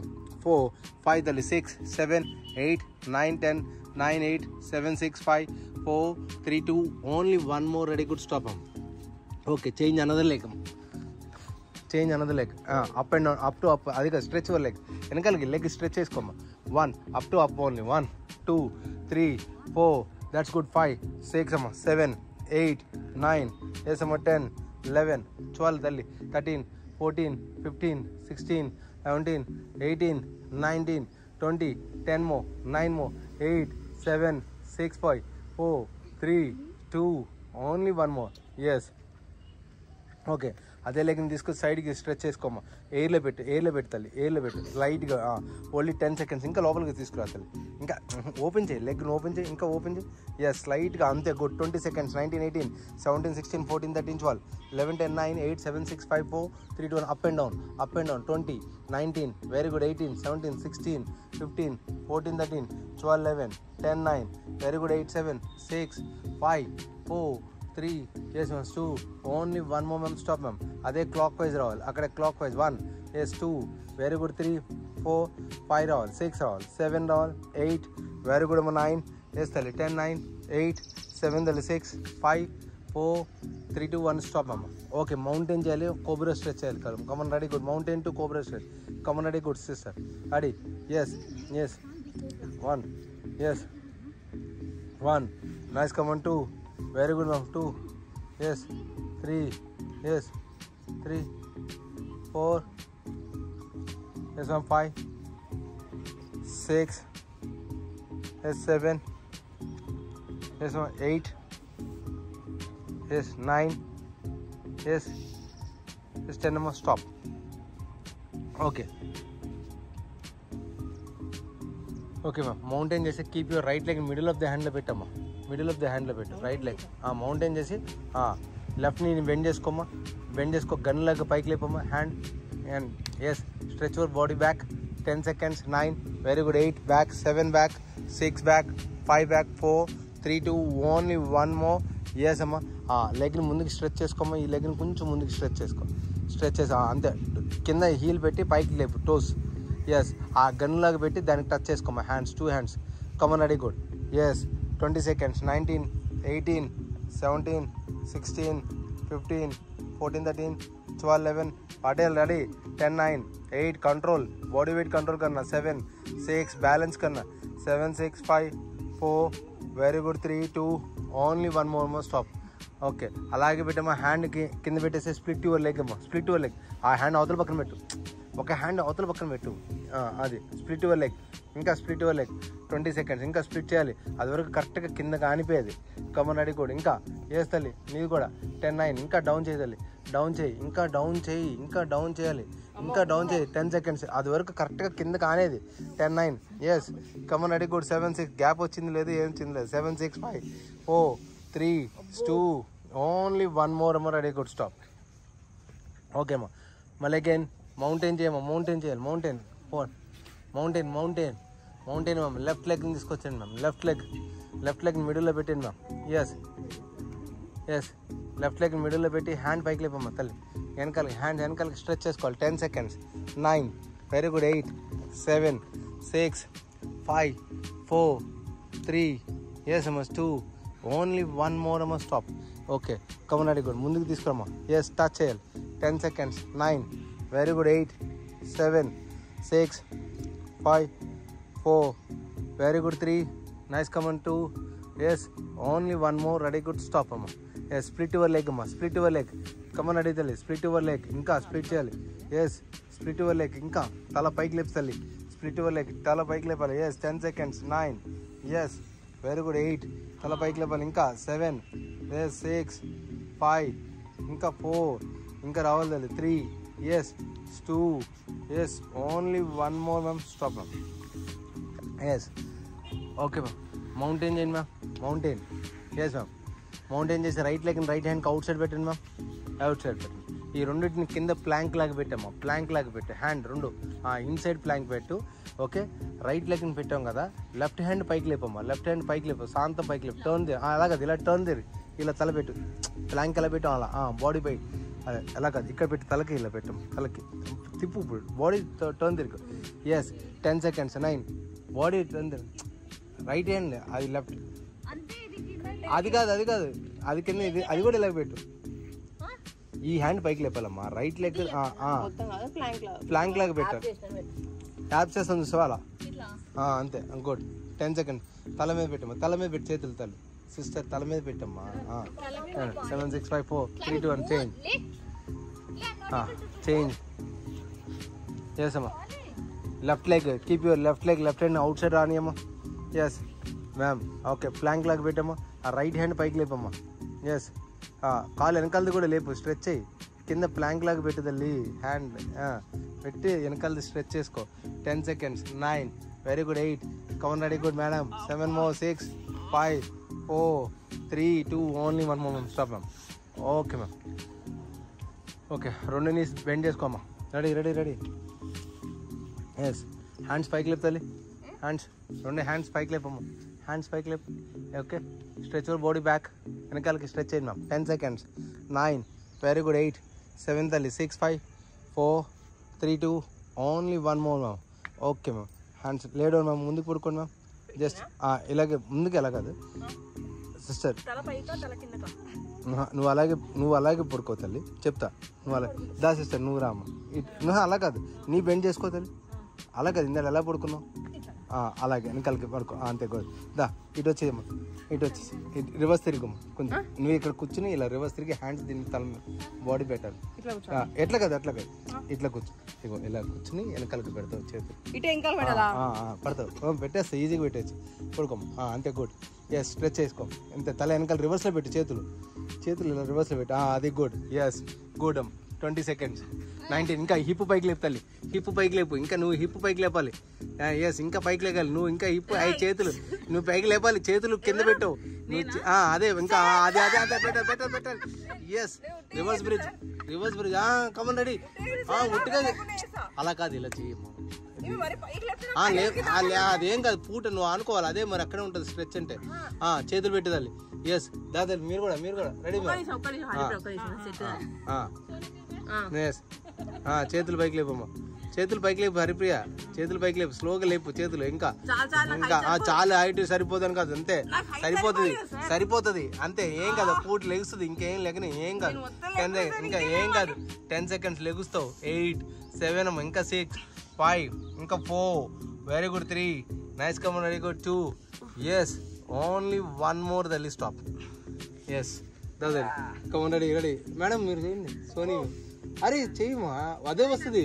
4 5 6 7 8 9 10 9 8 7 6 5 4 3 2 only 1 more ready good stop okay change another లేకమ్మా change another leg, up and down, up to up, అది కాదు stretch your leg, వెనకాలకి leg stretch చేసుకోమ్మా. 1 up to up only, 1 2 3 4, that's good. 5 6 అమ్మా, 7 8 9, yes అమ్మా, 10 11 12 తల్లి, 13 14 15 16 17 18 19 20, 10 more, 9 more, 8 7 6 5 4 3 2, only 1 more. Yes okay. అదే లెగ్ని తీసుకొని సైడ్కి స్ట్రెచ్ చేసుకోమ్మా. ఎయిర్లో పెట్టు తల్లి, ఎయిర్లో పెట్టు లైట్గా, ఓన్లీ 10 seconds. ఇంకా లోపలికి తీసుకురా తల్లి, ఇంకా ఓపెన్ చేయి, లెగ్ని ఓపెన్ చేయి, ఇంకా ఓపెన్ చేయి. ఎస్ లైట్గా అంతే, good. 20 seconds. 19 18 17 16 14 13 12 11 10 9 8 7 6 5 4 3 2 1, up and down, up and down. 20 19, very good. 18 17 16 15 14 13 12 11 10 9, very good. 8 7 6 5 4 3, yes ma'am, 2, only 1 more ma'am. Stop ma'am. అదే క్లాక్ వైజ్ రావాలి, అక్కడ clock wise. 1, yes 2, very good. 3 4 5 రావాలి, 6 రావాలి, 7 రావాలి, 8, వెరీ గుడ్ అమ్మ. 9, yes తల్లి. 10 9 8 7 తల్లి, 6 5 4 3 2 1, స్టాప్ అమ్మ. ఓకే, మౌంటైన్ చేయాలి, కోబ్రా స్ట్రెచ్ చేయాలి. Come on ready, good. Mountain to cobra stretch, come on ready, good sister. Ready, yes yes 1, yes 1, nice. Come on 2, very good ma'am. 2, yes 3, yes 3 4, yes ma'am. 5 6, yes 7, yes ma'am. 8, yes 9, yes 10 more. Stop. Okay ma'am. Mountain చేసి keep your right leg middle of the హ్యాండ్లో పెట్టమ్మా, middle of the హ్యాండ్లో పెట్టు right leg. Mountain చేసి లెఫ్ట్ని bend చేసుకోమ్మా, bend చేసుకో. Gun లాగా పైకి లేపమ్మా, hand and yes stretch your body back. 10 seconds. 9, very good. 8 back, 7 back, 6 back, 5 back, 4 3 2, only 1 more. Yes అమ్మా. లెగ్ని ముందుకు స్ట్రెచ్ చేసుకోమ్మా, ఈ లెగ్ని కొంచెం ముందుకు స్ట్రెచ్ చేసుకో. స్ట్రెచ్ చేసి అంతే, కింద హీల్ పెట్టి పైకి లేపు, టోస్. ఎస్ ఆ గన్ లాగా పెట్టి దానికి టచ్ చేసుకోమ్మా, hands, 2 hands. Come on ready, good. Yes 20 seconds. 19 18 17 16 15 14 13 12 11, అడే ready. 10 9 8, control, body weight control కన్నా. 7 6, బ్యాలెన్స్ కన్నా. 7 6 5 4, very good. 3 2, only 1 more. Stop. Okay, అలాగే పెట్టమ్మా. హ్యాండ్కి కింద పెట్టేసి స్ప్లిట్ యువర్ లెగ్ అమ్మా, స్ప్లిట్ యువర్ లెగ్. ఆ హ్యాండ్ అవతల పక్కన పెట్టు, ఒక హ్యాండ్ అవతల పక్కన పెట్టు, అది స్ప్లిట్ యువర్ లెగ్. ఇంకా స్ప్లిట్ యువర్ లెగ్. 20 seconds. ఇంకా స్ప్లిట్ చేయాలి, అది వరకు కరెక్ట్గా కింద కానిపోయేది. కమన్ రెడీ, కూడా. ఇంకా వేస్తల్లి నీది కూడా. 10 9, ఇంకా డౌన్ చేయదాలి, డౌన్ చేయి, ఇంకా డౌన్ చేయి, ఇంకా డౌన్ చేయాలి, ఇంకా డౌన్ చేయి. 10 seconds, అది వరకు కరెక్ట్గా కింద కానేది. 10 9, yes come on ready, good. 7 6, gap వచ్చింది లేదు, ఏం వచ్చింది లేదు. 7 6 5 4 3 2, only 1 more. Ready, good. Stop. Okay అమ్మా. మళ్ళీ అగైన్ మౌంటైన్ చేయమ్మా, మౌంటైన్ చేయాలి. Mountain 4, mountain ma'am. లెఫ్ట్ లెగ్ని తీసుకొచ్చండి మ్యామ్, లెఫ్ట్ లెగ్ని మిడిల్లో పెట్టండి మ్యామ్. ఎస్ లెఫ్ట్ లెగ్ని మిడిల్లో పెట్టి హ్యాండ్ పైకి లేపమ్మా తల్లి, వెనకాలకి హ్యాండ్ వెనకాలకి స్ట్రెచ్ చేసుకోవాలి. 10 seconds. 9, very good. 8 7 6 5 4 3, ఎస్ అమ్మా. 2, only 1 more. Stop. Okay, come on ready, good. ముందుకు తీసుకురమ్మా. ఎస్ టచ్ చేయాలి. 10 seconds. 9, very good. 8 7 6 5 4, very good. 3, nice. Come on 2, yes only 1 more. Ready, good. Stop అమ్మా. ఎస్ స్ప్లిట్ యువర్ లెగ్ అమ్మా, split your leg. Come on ready తల్లి, split your leg. ఇంకా split చేయాలి. Yes split your leg. ఇంకా తల పైకి లేపు తల్లి, స్ప్లిట్ యువర్ లెగ్, తల పైకి లేపాలి. Yes 10 seconds. 9, yes very good. 8, తల పైకి లేపాలి. ఇంకా 7, ఎస్ 6 5, ఇంకా 4, ఇంకా రావాలి తల్లి. 3, yes 2, yes only 1 more ma'am. Stop ma'am. Yes okay ma'am. Mountain చేయండి ma'am, mountain. Yes ma'am. Mountain చేసి రైట్ లెగ్ని రైట్ హ్యాండ్కి అవుట్ సైడ్ పెట్టండి మ్యామ్, అవుట్ సైడ్ పెట్టండి. ఈ రెండింటిని కింద ప్లాంక్ లాగా పెట్టామా, ప్లాంక్ లాగా పెట్టు. హ్యాండ్ రెండు ఇన్సైడ్ ప్లాంక్ పెట్టు. ఓకే, రైట్ లెగ్ని పెట్టాం కదా, లెఫ్ట్ హ్యాండ్ పైకి లేపమ్మా, లెఫ్ట్ హ్యాండ్ పైకి లేపు, శాంతం పైకి లేపు. టర్న్ అలాగది, ఇలా టర్న్ తీరి, ఇలా తల పెట్టు. ప్లాంక్ ఎలా పెట్టాం అలా, బాడీ పై అదే ఎలా కాదు, ఇక్కడ పెట్టి తలకి ఇలా పెట్టాం, తలకి తిప్పు. ఇప్పుడు బాడీ టర్న్ తిరుగు. Yes 10 seconds. 9, బాడీ టర్న్ తిరుగు. రైట్ హ్యాండ్ అది లెఫ్ట్, అది కాదు అది కింద, ఇది అది కూడా ఇలా పెట్టు. ఈ హ్యాండ్ పైకి లేపాలమ్మా. రైట్ లెగ్ ఫ్లాంక్ లాగా పెట్టాలి. ట్యాప్ చేస్తాను చూసావా అలా. అంతే గుడ్. 10 seconds. తల మీద పెట్టమ్మా. తల మీద పెట్టి చేతులు తల్లి సిస్టర్ తల మీద పెట్టమ్మా. 7 6 5 4 3 2 1 చేంజ్. చేంజ్ చేసమ్మా. Left leg keep your left hand outside రానియమ్మా. Yes ma'am. ఓకే ఫ్లాంక్ లాగా పెట్టమ్మా. ఆ రైట్ హ్యాండ్ పైకి లేపమ్మా. ఎస్ కాలు వెనకాలది కూడా లేపు. స్ట్రెచ్ అయ్యి కింద ప్లాంక్ లాగా పెట్టు తల్లి. హ్యాండ్ పెట్టి వెనకాలది స్ట్రెచ్ చేసుకో. 10 seconds. 9 very good. 8 come on ready good madam. 7 more 6 5 4 3 2 only 1 more ma'am. Stop ma'am. Okay ma'am. Okay 2 knees bend చేసుకోమ్మా. రెడీ. ఎస్ హ్యాండ్స్ పైకి లేపు తల్లి. రెండు హ్యాండ్స్ పైకి లేపమ్మా. హ్యాండ్స్ పైకి లేపు. Okay stretch your body back. వెనకాలకి స్ట్రెచ్ అయ్యింది మ్యామ్. 10 seconds. 9 very good. 8 7 తల్లి. 6 5 4 3 2 only 1 more ma'am. Okay ma'am. Hands లేడో మ్యామ్. ముందుకు పడుకోండి మ్యామ్. జస్ట్ ఇలాగే ముందుకు ఎలా కాదు సిస్టర్. నువ్వు అలాగే పడుకో తల్లి. చెప్తా నువ్వు అలా దా సిస్టర్. నువ్వు రామ్మ. నువ్వు అలా కాదు. నీ బెండ్ చేసుకో తల్లి. అలా కాదు. ఇందాక ఎలా పడుకున్నావు అలాగే వెనకాలకి పడుకో. అంతే గుడ్. దా ఇటు వచ్చేయమ్మా. ఇటు వచ్చేసి రివర్స్ తిరిగమ్మా. కొంచెం నువ్వు ఇక్కడ కూర్చుని ఇలా రివర్స్ తిరిగి హ్యాండ్స్ దీన్ని తల బాడీ పెట్టాలి. ఎట్లా కాదు ఇట్లా కూర్చో. ఇగో ఇలా కూర్చుని వెనకాలకి పెడతావు. చేతులు పడతావు. పెట్టేస్తా ఈజీగా పెట్టేసి పడుకోమ్మా. అంతే గుడ్. ఎస్ స్ట్రెచ్ చేసుకో. అంతే తల వెనకాల రివర్స్లో పెట్టు. చేతులు ఇలా రివర్స్లో పెట్టు. అది గుడ్. Yes good. 20 seconds. 19 ఇంకా హిప్ పైకి లేపు తల్లి. హిప్ పైకి లేపు. ఇంకా నువ్వు హిప్ పైకి లేపాలి. ఎస్ ఇంకా పైకి లేపాలి. నువ్వు ఇంకా హిప్ చేతులు నువ్వు పైకి లేపాలి. చేతులు కింద పెట్టవు. అదే ఇంకా అదే పెట్టాలి. Yes reverse bridge. Come on ready. ఉట్టిగా అలా కాదు ఇలా చేయమ్మా. అదేం కాదు. పూట నువ్వు అనుకోవాలి. అదే మరి అక్కడే ఉంటుంది స్ట్రెచ్ అంటే. చేతులు పెట్టేదాలి. ఎస్ దాదాపు మీరు కూడా రెడీ. ఎస్ చేతులు పైకి లేపమ్మా. చేతులు పైకి లేపు హరిప్రియ. చేతులు పైకి లేపు. స్లోగా లేపు చేతులు. ఇంకా చాలా హైట్ సరిపోదని కాదు. అంతే సరిపోతుంది అంతే. ఏం కాదు. పూట లెగుస్తుంది. ఇంకేం లేకని ఏం కాదు. ఇంకా ఏం కాదు. 10 seconds లెగుస్తావు. 8 7 ఇంకా 6 5 ఇంకా 4 very good. 3 nice come on ready good. 2 yes only 1 more దల్లి. స్టాప్. ఎస్ దాదా కమన్ రెడీ మేడం. మీరు చేయండి సోనీ. అరే చెయ్యమా. అదే వస్తుంది.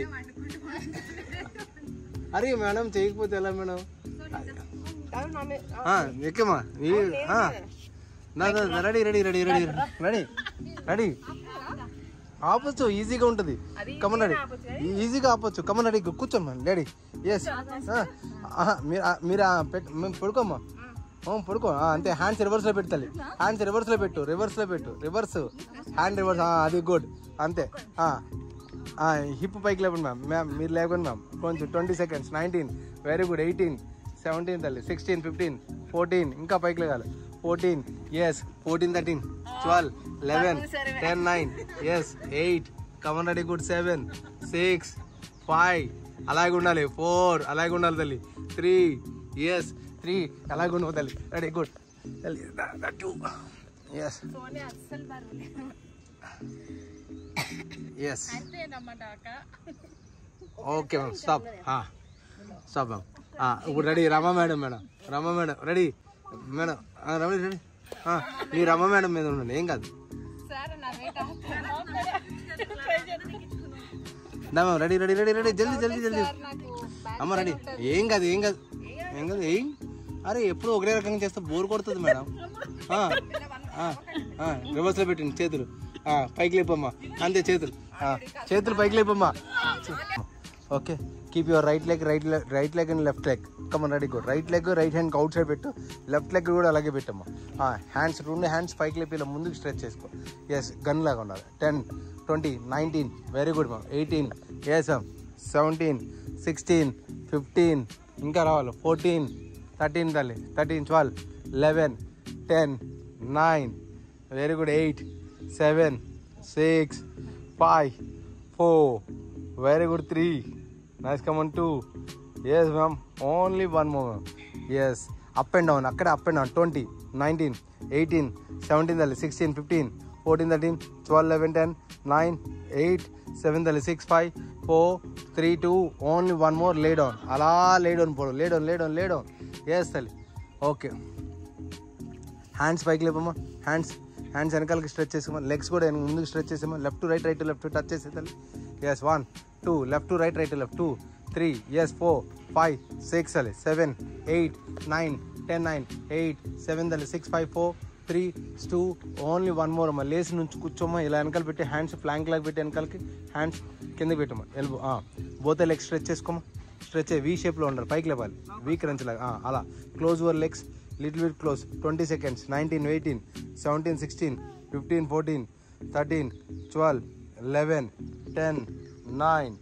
అరే మేడం చేయకపోతే ఎలా మేడం. ఎక్కమ్మా. రెడీ ఆపొచ్చు. ఈజీగా ఉంటుంది. Come on ready. ఈజీగా ఆపొచ్చు. కమన్ రెడీ కూర్చోండి మేడం. రెడీ. ఎస్ మీరు మేము పడుకోమ్మా. పడుకో. అంతే హ్యాండ్స్ రివర్స్లో పెట్టాలి. హ్యాండ్స్ రివర్స్లో పెట్టు. Reverse hand reverse. అది గుడ్. అంతే. హిప్ పైకి లేపండి మ్యామ్. మీరు లేపండి మ్యామ్. కొంచెం 20 seconds. 19 very good. 18 17 తల్లి. 16 15 14 ఇంకా పైకి లేగాలి. 14 yes 14 13 12 11 10 9 yes 8 come on ready good. 7 6 5 అలాగే ఉండాలి. 4 అలాగే ఉండాలి తల్లి. 3 ఎస్ 3 అలాగే ఉండవు తల్లి. రెడీ గుడ్ తల్లి. 2 yes yes okay ma'am. Stop ma'am. ఇప్పుడు ready. Rama madam ready madam. Ready. మీరు రమా మేడం మీద ఉండండి. ఏం కాదు. మ్యామ్ రెడీ జల్దీ అమ్మ. రెడీ. ఏం కాదు. అరే ఎప్పుడు ఒకటే రకంగా చేస్తే బోర్ కొడుతుంది మేడం. రివర్స్లో పెట్టండి. చేతులు పైకి లేపమ్మా. అంతే చేతులు పైకి లేపమ్మా. Okay keep your right leg and left leg. Come on ready good. Right hand outside పెట్టు. లెఫ్ట్ లెగ్ కూడా అలాగే పెట్టమ్మా. హ్యాండ్స్ 2 hands పైకి లేపి ఇలా ముందుకు స్ట్రెచ్ చేసుకో. ఎస్ గన్ లాగా ఉండాలి. 10 20 19 వెరీ గుడ్ మ్యామ్. 18 ఎస్ 17 16 15 ఇంకా రావాలి. 14 13 తల్లి. 13 12 11 10 9 very good. 8 7 6 5 4 very good. 3 nice come on. 2 yes ma'am. Only 1 more. Yes up and down. అక్కడే అప్ అండ్ డౌన్. 20 19 18 17 తల్లి. 16 15 14, 13, 12, 11, 10, 9, 8, 7, 6, 5, 4, 3, 2, only one more, lay down. అలా lay down పోడు, lay down. Yes తల్లి. Okay, hands పైకి లేపమ్మా. హ్యాండ్స్ వెనకాలకి స్ట్రెచ్ చేసామా. Legs కూడా ముందుకు స్ట్రెచ్ చేసామా. Left to right, right to left touch చేసే తల్లి. Yes 1, 2, left to right, right to left 2, 3, yes 4, 5, 6 తల్లి. 7, 8, 9, 10, 9, 8, 7 తల్లి. 6, 5, 4, 3, 2, ఓన్లీ వన్ మోర్ అమ్మా. లేసి నుంచి కూర్చోమ్మా. ఇలా వెనకాల పెట్టి హ్యాండ్స్ ఫ్లాంక్ లాగా పెట్టి వెనకాలకి హ్యాండ్స్ కింద పెట్టమ్మా. ఎల్బో బోత్ లెగ్స్ స్ట్రెచ్ చేసుకోమా. స్ట్రెచ్ వీ షేప్లో ఉండాలి, పైకి లేపాలి, వీ క్రంచ్ లాగా అలా. Close your legs, little bit close. 20 seconds. 19, 18, 17, 16, 15, 14, 13, 12, 11, 10, 9,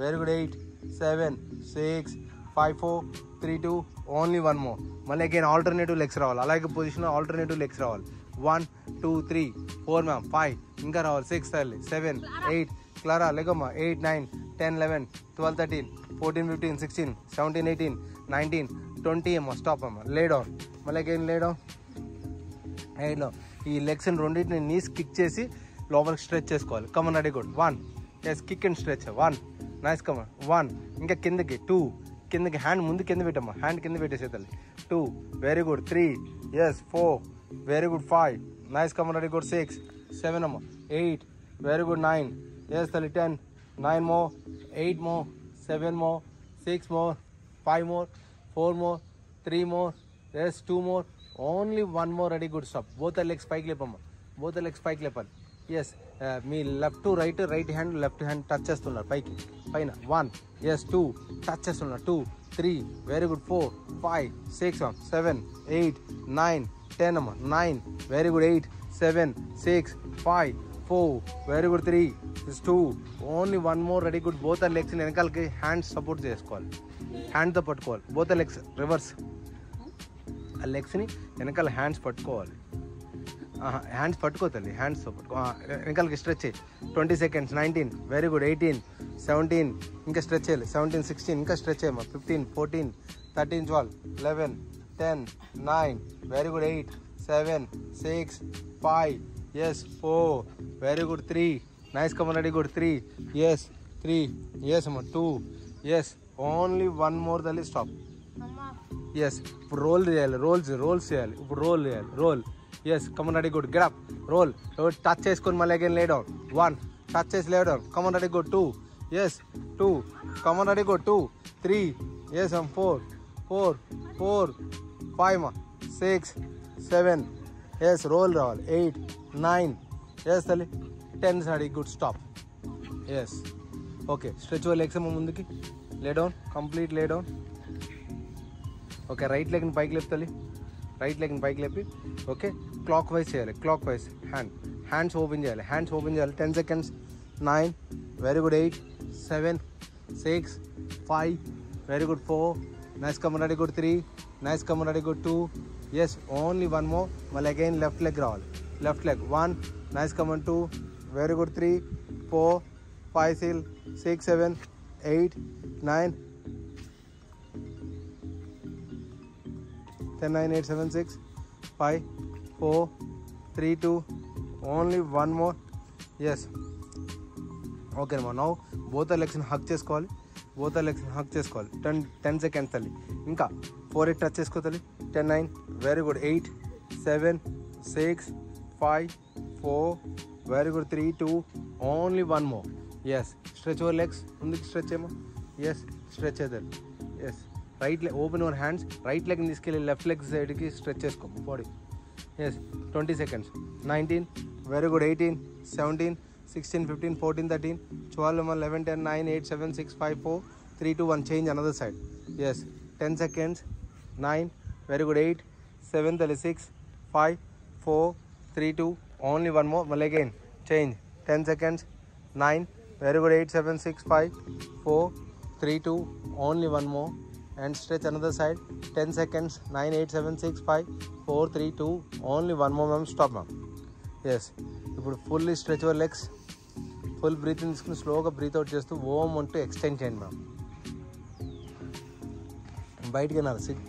very good. 8, 7, 6, 5, 4, 3, 2, only one more. మళ్ళీ అగైన్ ఆల్టర్నేటివ్ లెగ్స్ రావాలి. అలాగే పొజిషన్ ఆల్టర్నేటివ్ లెగ్స్ రావాలి. 1, 2, 3, 4 మ్యామ్. 5 ఇంకా రావాలి. 6 తల్లి. 7, 8 క్లారా లేకమ్మా. 8, 9, 10, 11, 12, 13, 14, 15, 16, 17, 18, 19, 20 అమ్మా. స్టాప్ అమ్మా. Lay down. మళ్ళీ అగైన్ లే డౌన్. ఈ లెగ్స్ రెండింటిని నీస్ కిక్ చేసి లోపలికి స్ట్రెచ్ చేసుకోవాలి. Come on ready good. 1, yes kick and stretch. 1, nice come on. 1 ఇంకా కిందకి. 2 కిందకి. హ్యాండ్ ముందు కింద పెట్టమ్మా. హ్యాండ్ కింద పెట్టేసే తల్లి. 2 very good. 3 yes 4 very good. 5 nice come on ready good. 6, 7 అమ్మా. 8 వెరీ గుడ్. 9 ఎస్ తల్లి. 10, 9 more, 8 more, 7 more, 6 more, 5 more, 4 more, 3 more, yes 2 more, only 1 more. Ready good. Stop. Both legs పైకి లేపమ్మా. బోత్ లెగ్స్ పైకి లేపాలి. Yes మీ left to right, right hand left hand touch చేస్తున్నారు పైకి పైన. 1 ఎస్ 2 టచ్ చేస్తున్నారు. 2, 3 వెరీ గుడ్. 4, 5, 6 7, 8, 9, 10 అమ్మా. 9 very good. 8, 7, 6, 5, 4 very good. 3, 2 only 1 more. Ready good. Both legs వెనకాలకి హ్యాండ్స్ సపోర్ట్ చేసుకోవాలి. హ్యాండ్తో పట్టుకోవాలి. Both legs reverse. ఆ లెగ్స్ని వెనకాల హ్యాండ్స్ పట్టుకోవాలి. హ్యాండ్స్ పట్టుకోవాలి. హ్యాండ్స్తో పట్టుకో. వెనకాలకి స్ట్రెచ్ చేయి. 20 seconds. 19 very good. 18, 17 ఇంకా స్ట్రెచ్ చేయాలి. 17, 16 ఇంకా స్ట్రెచ్ చేయమ్మా. 15, 14, 13, 12, 11, 10, 9 very good. 8, 7, 6, 5 yes 4 very good. 3 nice come on ready good. 3 yes 3 yes అమ్మా. 2 ఎస్ ఓన్లీ 1 మోర్ తల్లి. స్టాప్. ఎస్ ఇప్పుడు రోల్ చేయాలి. రోల్స్ చేయాలి. ఇప్పుడు రోల్ చేయాలి. Roll yes come on ready good. Get up. Roll. Touch చేసుకొని మళ్ళీ అగైన్ లే డౌన్. 1 టచ్ చేసి lay down. Come on ready good. 2 yes 2 come on ready good. 2, 3 yes 4, 5 మా. 6, 7 ఎస్ రోల్ రావాలి. 8, 9 ఎస్ తల్లి. 10 ready good. Stop. Yes okay. Stretch your legs అమ్మ ముందుకి. Lay down. Complete lay down. Okay. Right లెగ్ని పైకి లేపుతాలి. Right లెగ్ని పైకి లేపి ఓకే క్లాక్ వైజ్ చేయాలి. క్లాక్ వైజ్ హ్యాండ్స్ ఓపెన్ చేయాలి. 10 seconds. 9 very good. 8, 7, 6, 5 very good. 4 nice come on ready good. 3 nice come on ready good. 2 yes only 1 more. మళ్ళీ again left leg రావాలి. Left leg. 1 nice come on. 2 very good. 3, 4, 5, 6, 7, 8, 9 10, 9, 8, 7, 6, 5, 4, 3, 2 only 1 more. Yes okay అమ్మా. Now both లెగ్స్ని Haq చేసుకోవాలి. 10 seconds తల్లి. ఇంకా 4 touch చేసుకో తల్లి. 10, 9 very good. 8, 7, 6, 5, 4 very good. 3, 2 only 1 more. Yes stretch your legs. ముందుకు stretch చేయమా. ఎస్ స్ట్రెచ్ అవుతారు. Yes right leg. Open your hands. Right లెగ్ని తీసుకెళ్ళి లెఫ్ట్ లెగ్ సైడ్కి స్ట్రెచ్ చేసుకో body. Yes 20 seconds. 19 very good. 18, 17, 16, 15, 14, 13, 12, 11, 10, 9, 8, 7, 6, 5, 4, 3, 2, 1 change another side. Yes 10 seconds. 9 very good. 8, 7 6, 5, 4, 3, 2 only 1 more. Well again change. 10 seconds. 9 very good. 8, 7, 6, 5, 4, 3, 2 only 1 more. And stretch another side. 10 seconds. 9, 8, 7, 6, 5, 4, 3, 2 only 1 more ma'am. Stop ma'am. Yes ఇప్పుడు fully stretch your legs. Full breath in తీసుకుని స్లోగా breath out చేస్తూ ఓం అంటూ extend చేయండి ma'am. బయటికి వెళ్ళాలి. SIT